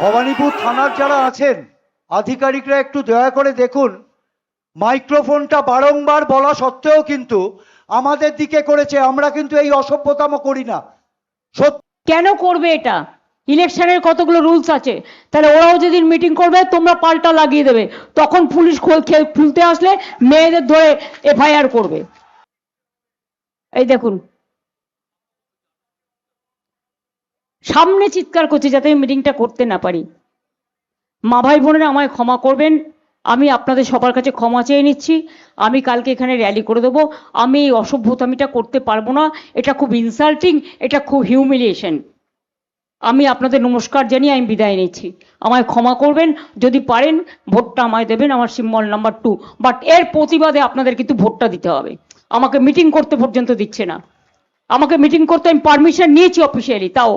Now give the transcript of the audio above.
ভবানীপুর থানার যারা আছেন আধিকারিকরা একটু দয়া করে দেখুন, মাইক্রোফোনটা বারংবার বলা সত্ত্বেও কিন্তু আমাদের দিকে করেছে। আমরা কিন্তু এই অসভ্যতাম করি না। কেন করবে এটা? ইলেকশনের কতগুলো রুলস আছে, তাহলে ওরাও যেদিন মিটিং করবে তোমরা পাল্টা লাগিয়ে দেবে, তখন পুলিশ খুলতে আসলে মেয়েদের ধরে এফআইআর করবে। এই দেখুন, সামনে চিৎকার করছে যাতে আমি মিটিংটা করতে না পারি। মা ভাই বোনেরা আমায় ক্ষমা করবেন, আমি আপনাদের সবার কাছে ক্ষমা চেয়ে নিচ্ছি। আমি কালকে এখানে র্যালি করে দেবো। আমি এই অসভ্যতামিটা করতে পারবো না, এটা খুব ইনসাল্টিং, এটা খুব হিউমিলিয়েশন। আমি আপনাদের নমস্কার জানিয়ে আমি বিদায় নিচ্ছি। আমায় ক্ষমা করবেন, যদি পারেন ভোটটা আমায় দেবেন, আমার সিম্বল নাম্বার 2। বাট এর প্রতিবাদে আপনাদের কিন্তু ভোটটা দিতে হবে। আমাকে মিটিং করতে পর্যন্ত দিচ্ছে না। আমাকে মিটিং করতে আমি পারমিশন নিয়েছি অফিসিয়ালি, তাও